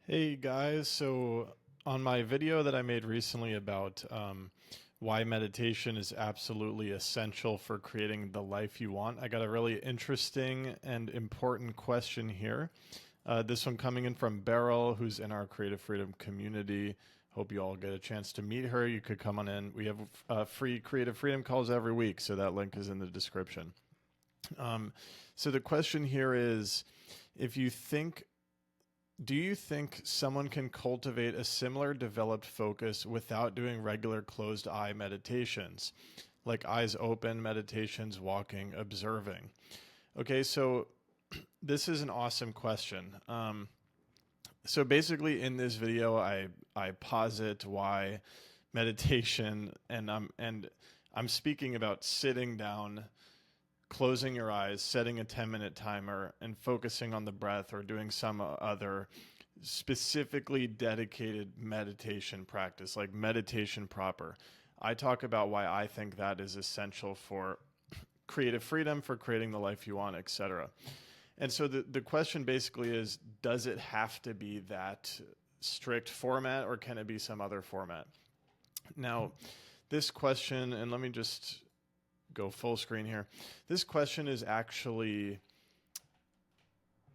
Hey guys, so on my video that I made recently about why meditation is absolutely essential for creating the life you want, I got a really interesting and important question here. This one coming in from Beryl, who's in our Creative Freedom community. Hope you all get a chance to meet her. You could come on in. We have free Creative Freedom calls every week, so that link is in the description. Um, so the question here is, if you think do you think someone can cultivate a similar developed focus without doing regular closed eye meditations, like eyes open meditations, walking, observing? Okay, so this is an awesome question. So basically, in this video, I posit why meditation, and I'm speaking about sitting down, closing your eyes, setting a 10-minute timer, and focusing on the breath or doing some other specifically dedicated meditation practice, like meditation proper. I talk about why I think that is essential for creative freedom, for creating the life you want, etc. And so the question basically is, does it have to be that strict format or can it be some other format? Now, this question, and let me just go full screen here. This question is actually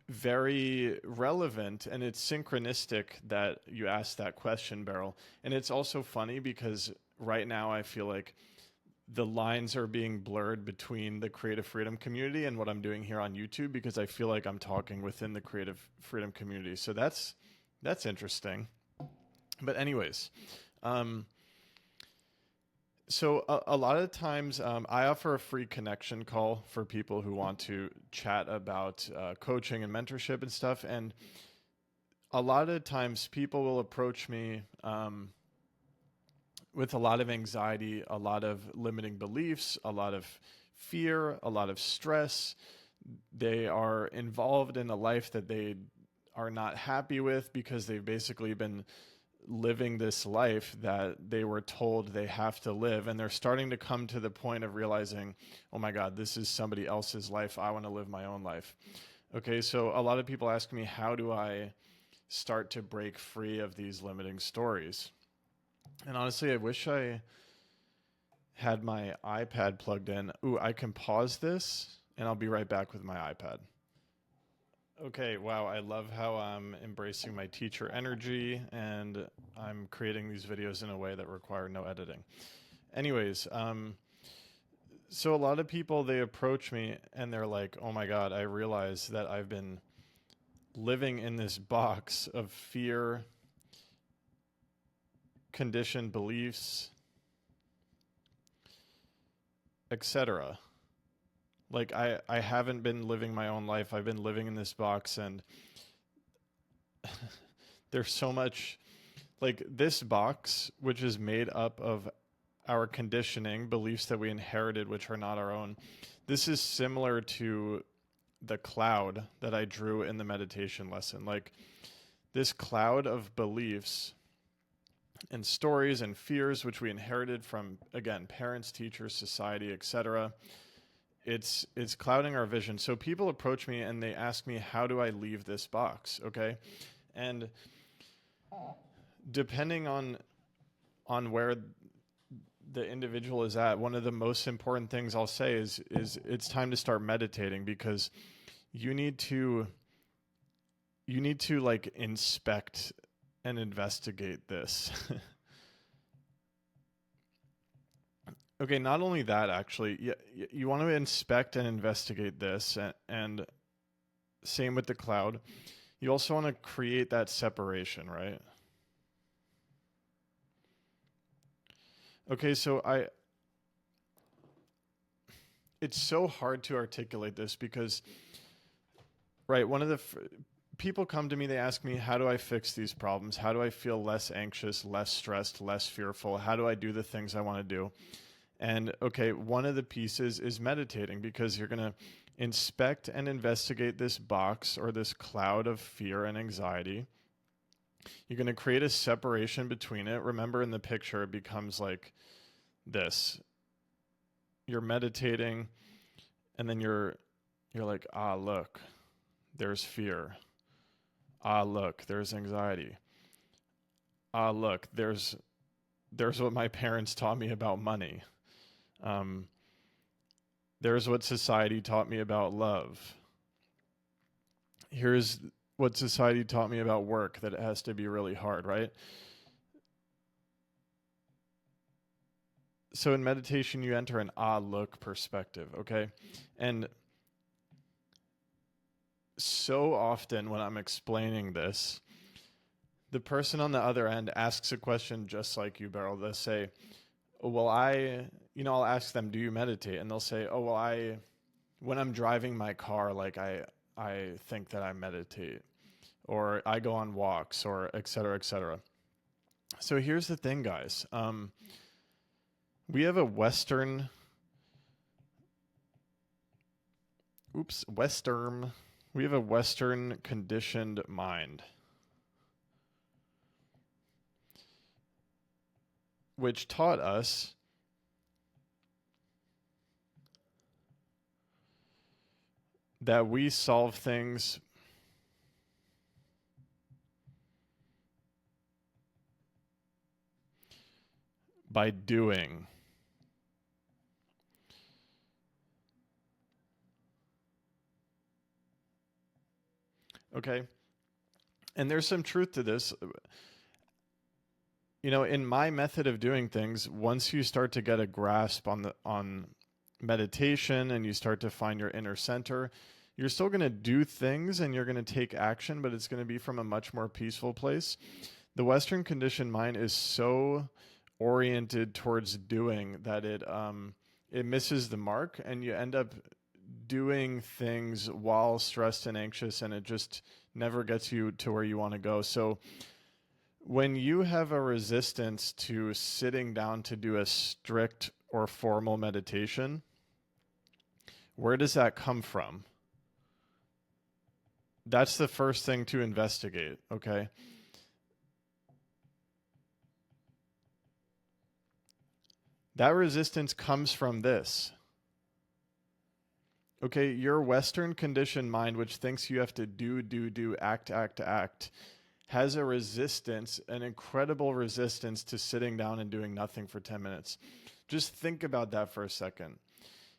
very relevant, and it's synchronistic that you asked that question, Beryl. And it's also funny because right now I feel like the lines are being blurred between the creative freedom community and what I'm doing here on YouTube, because I feel like I'm talking within the creative freedom community. So that's interesting. But anyways, um, so a lot of times, I offer a free connection call for people who want to chat about coaching and mentorship and stuff. And a lot of times, people will approach me with a lot of anxiety, a lot of limiting beliefs, a lot of fear, a lot of stress. They are involved in a life that they are not happy with because they've basically been living this life that they were told they have to live, and they're starting to come to the point of realizing, oh my god, this is somebody else's life, I want to live my own life. Okay, so a lot of people ask me, how do I start to break free of these limiting stories? And honestly, I wish I had my iPad plugged in. Ooh, I can pause this and I'll be right back with my iPad. Okay, wow, I love how I'm embracing my teacher energy and I'm creating these videos in a way that require no editing. Anyways, so a lot of people, they approach me and they're like, oh my God, I realize that I've been living in this box of fear, conditioned beliefs, etc. Like I haven't been living my own life. I've been living in this box, and there's so much, like, this box, which is made up of our conditioning, beliefs that we inherited, which are not our own. This is similar to the cloud that I drew in the meditation lesson. Like, this cloud of beliefs and stories and fears, which we inherited from, again, parents, teachers, society, etc. It's clouding our vision. So people approach me and they ask me, how do I leave this box? Okay. And depending on where the individual is at, one of the most important things I'll say is it's time to start meditating, because you need to like inspect and investigate this. Okay, not only that, actually, you want to inspect and investigate this, and same with the cloud. You also want to create that separation, right? Okay, so it's so hard to articulate this because, right, one of the people come to me, they ask me, how do I fix these problems? How do I feel less anxious, less stressed, less fearful? How do I do the things I want to do? And okay, one of the pieces is meditating, because you're going to inspect and investigate this box or this cloud of fear and anxiety. You're going to create a separation between it. Remember, in the picture, it becomes like this. You're meditating, and then you're like, ah, look, there's fear. Ah, look, there's anxiety. Ah, look, there's what my parents taught me about money. Um, there's what society taught me about love. Here's what society taught me about work, that it has to be really hard, right? So in meditation, you enter an ah look perspective, okay? And so often when I'm explaining this, the person on the other end asks a question just like you, Beryl. They'll say, oh, well, I'll ask them, do you meditate? And they'll say, oh, well, when I'm driving my car, like I think that I meditate, or I go on walks, or et cetera, et cetera. So here's the thing, guys. We have a we have a Western conditioned mind, which taught us that we solve things by doing. Okay? And there's some truth to this. You know, in my method of doing things, once you start to get a grasp on meditation and you start to find your inner center, you're still going to do things and you're going to take action, but it's going to be from a much more peaceful place. The Western conditioned mind is so oriented towards doing that it misses the mark, and you end up doing things while stressed and anxious, and it just never gets you to where you want to go. So when you have a resistance to sitting down to do a strict or formal meditation, where does that come from? That's the first thing to investigate, okay? That resistance comes from this. Okay, your Western conditioned mind, which thinks you have to do, act, has a resistance, an incredible resistance to sitting down and doing nothing for 10 minutes. Just think about that for a second.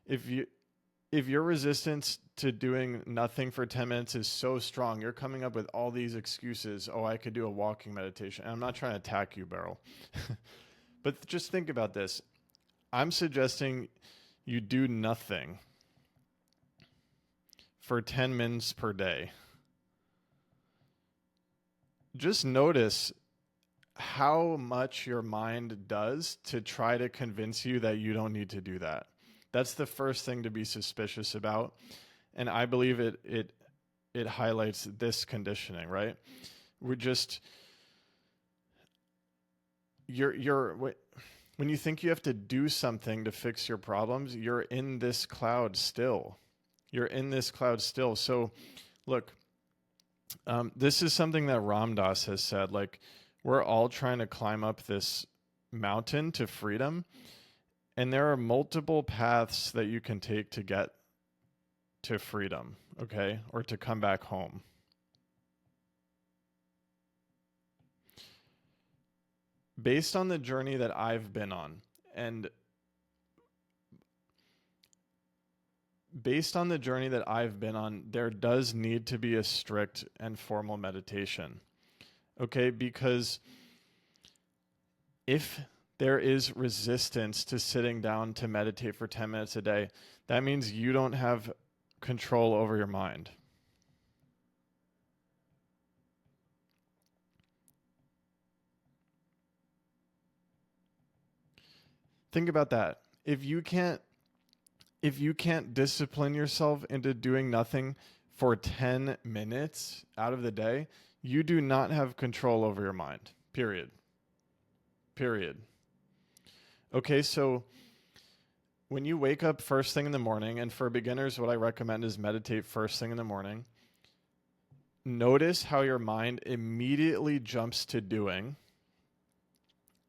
If your resistance to doing nothing for 10 minutes is so strong, you're coming up with all these excuses. Oh, I could do a walking meditation. And I'm not trying to attack you, Beryl. But just think about this. I'm suggesting you do nothing for 10 minutes per day. Just notice how much your mind does to try to convince you that you don't need to do that. That's the first thing to be suspicious about. And I believe it highlights this conditioning, right? We're just you're when you think you have to do something to fix your problems, you're in this cloud still. You're in this cloud still. So look, this is something that Ram Dass has said. Like, we're all trying to climb up this mountain to freedom, and there are multiple paths that you can take to get to freedom, okay, or to come back home. Based on the journey that I've been on, and based on the journey that I've been on, there does need to be a strict and formal meditation, okay, because if there is resistance to sitting down to meditate for 10 minutes a day, that means you don't have control over your mind. Think about that. If you can't discipline yourself into doing nothing for 10 minutes out of the day, you do not have control over your mind. Period. Period. Okay, so when you wake up first thing in the morning, and for beginners, what I recommend is meditate first thing in the morning. Notice how your mind immediately jumps to doing.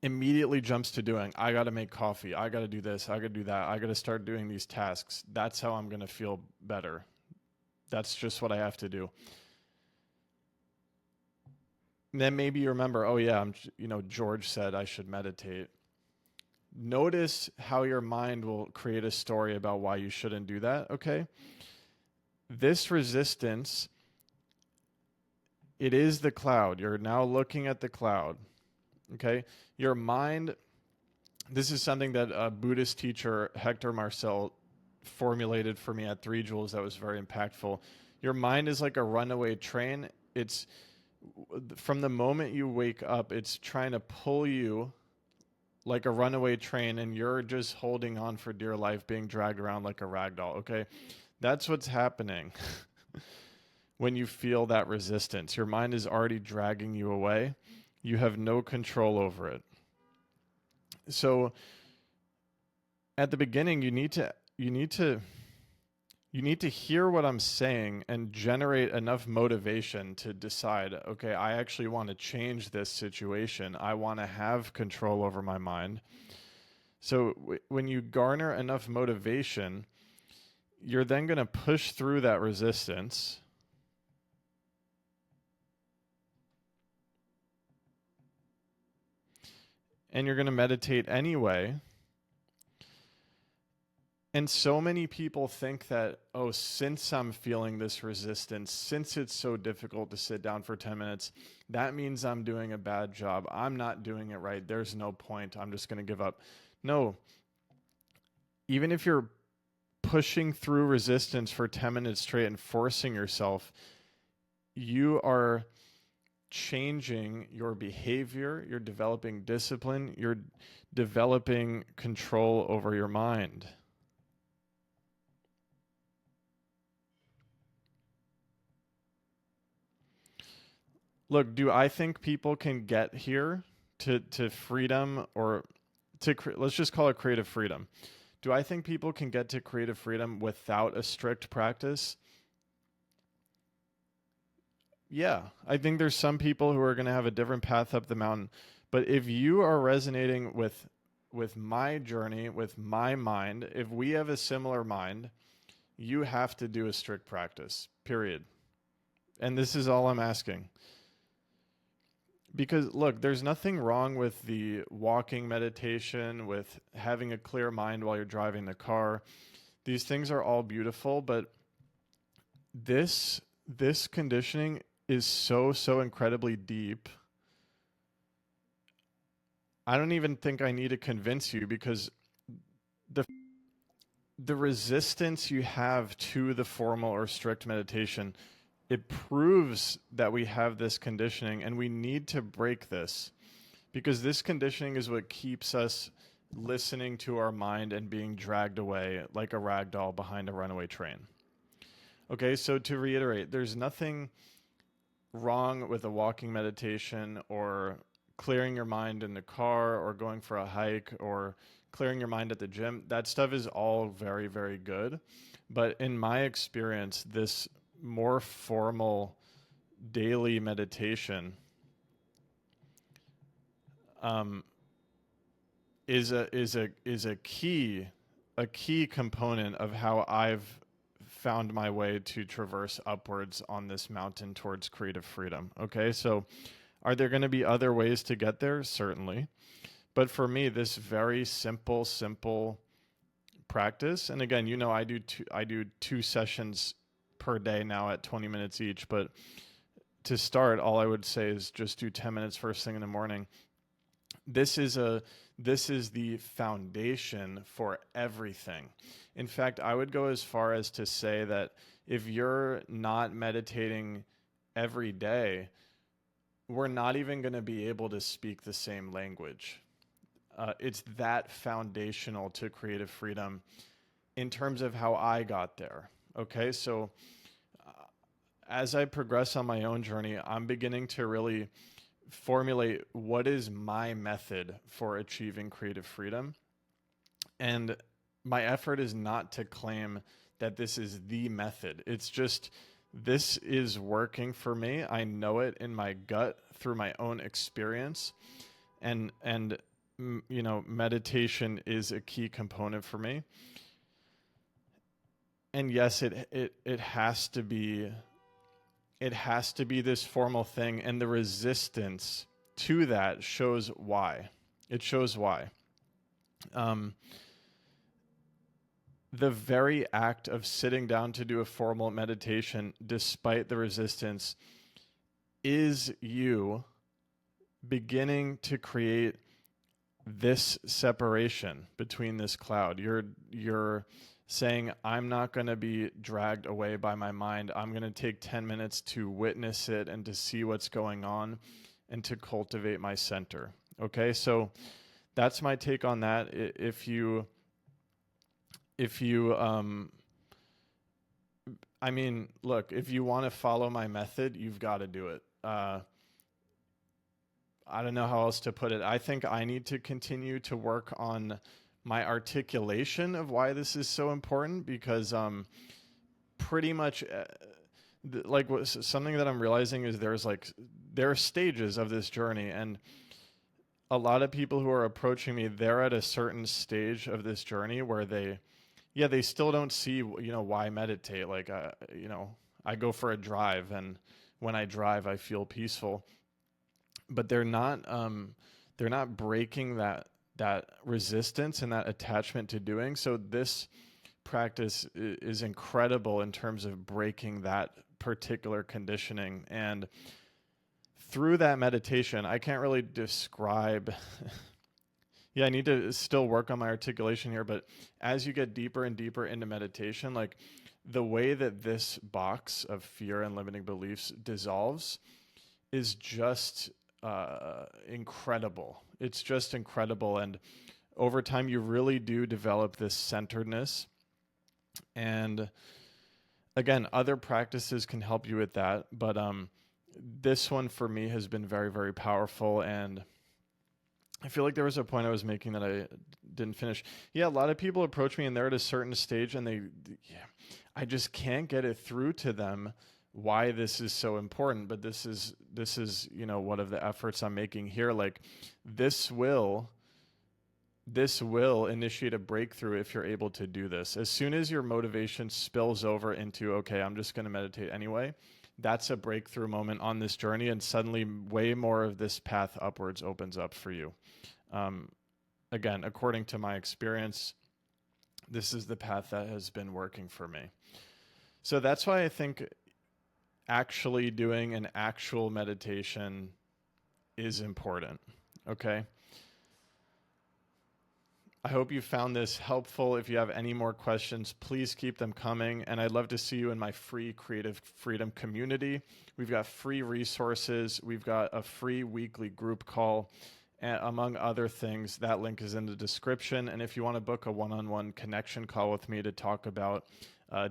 I got to make coffee. I got to do this. I got to do that. I got to start doing these tasks. That's how I'm going to feel better. That's just what I have to do. then maybe you remember, oh yeah, George said I should meditate. Notice how your mind will create a story about why you shouldn't do that, okay? This resistance, it is the cloud. You're now looking at the cloud, okay? Your mind, this is something that a Buddhist teacher, Hector Marcel, formulated for me at 3 Joules that was very impactful. Your mind is like a runaway train. It's from the moment you wake up, it's trying to pull you like a runaway train, and you're just holding on for dear life, being dragged around like a rag doll, okay? That's what's happening when you feel that resistance. Your mind is already dragging you away. You have no control over it. So at the beginning, you need to hear what I'm saying and generate enough motivation to decide, okay, I actually want to change this situation. I want to have control over my mind. So when you garner enough motivation, you're then going to push through that resistance. And you're going to meditate anyway. And so many people think that, oh, since I'm feeling this resistance, since it's so difficult to sit down for 10 minutes, that means I'm doing a bad job. I'm not doing it right. There's no point. I'm just going to give up. No, even if you're pushing through resistance for 10 minutes straight and forcing yourself, you are changing your behavior. You're developing discipline. You're developing control over your mind. Look, do I think people can get here to freedom, or let's just call it creative freedom? Do I think people can get to creative freedom without a strict practice? Yeah, I think there's some people who are going to have a different path up the mountain. But if you are resonating with my journey, with my mind, if we have a similar mind, you have to do a strict practice. Period. And this is all I'm asking. Because look, there's nothing wrong with the walking meditation, with having a clear mind while you're driving the car. These things are all beautiful, but this conditioning is so incredibly deep. I don't even think I need to convince you, because the the resistance you have to the formal or strict meditation, it proves that we have this conditioning, and we need to break this, because this conditioning is what keeps us listening to our mind and being dragged away like a rag doll behind a runaway train. Okay, so to reiterate, there's nothing wrong with a walking meditation, or clearing your mind in the car, or going for a hike, or clearing your mind at the gym. That stuff is all very, very good. But in my experience, this more formal daily meditation um, is a key component of how I've found my way to traverse upwards on this mountain towards creative freedom. Okay, so are there going to be other ways to get there? Certainly. But for me, this very simple practice, and again, I do two sessions per day now at 20 minutes each, but to start, all I would say is just do 10 minutes first thing in the morning. This is the foundation for everything. In fact, I would go as far as to say that if you're not meditating every day, we're not even going to be able to speak the same language. It's that foundational to creative freedom in terms of how I got there. Okay, so as I progress on my own journey, I'm beginning to really formulate what is my method for achieving creative freedom. And my effort is not to claim that this is the method. It's just, this is working for me. I know it in my gut through my own experience. And meditation is a key component for me. And yes, it has to be it has to be this formal thing, and the resistance to that shows why. It shows why. The very act of sitting down to do a formal meditation, despite the resistance, is you beginning to create this separation between this cloud. You're saying, I'm not going to be dragged away by my mind. I'm going to take 10 minutes to witness it and to see what's going on and to cultivate my center. Okay, so that's my take on that. If you I mean, look, if you want to follow my method, you've got to do it. I don't know how else to put it. I think I need to continue to work on my articulation of why this is so important, because pretty much like something that I'm realizing is there are stages of this journey, and a lot of people who are approaching me, they're at a certain stage of this journey where they still don't see, why meditate. Like, I go for a drive, and when I drive, I feel peaceful, but they're not breaking that resistance and that attachment to doing. So this practice is incredible in terms of breaking that particular conditioning. And through that meditation, I can't really describe. Yeah, I need to still work on my articulation here, but as you get deeper and deeper into meditation, like the way that this box of fear and limiting beliefs dissolves is just incredible. It's just incredible. And over time, you really do develop this centeredness. And again, other practices can help you with that. But this one for me has been very, very powerful. And I feel like there was a point I was making that I didn't finish. Yeah, a lot of people approach me and they're at a certain stage, and I just can't get it through to them why this is so important. But this is one of the efforts I'm making here. Like, this will initiate a breakthrough if you're able to do this. As soon as your motivation spills over into, okay, I'm just going to meditate anyway, that's a breakthrough moment on this journey, and suddenly way more of this path upwards opens up for you. Again, according to my experience, this is the path that has been working for me. So that's why I think actually doing an actual meditation is important. Okay. I hope you found this helpful. If you have any more questions, please keep them coming. And I'd love to see you in my free Creative Freedom community. We've got free resources. We've got a free weekly group call, and among other things. That link is in the description. And if you want to book a one-on-one connection call with me to talk about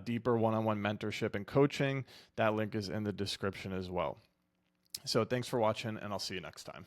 deeper one-on-one mentorship and coaching, that link is in the description as well. So thanks for watching, and I'll see you next time.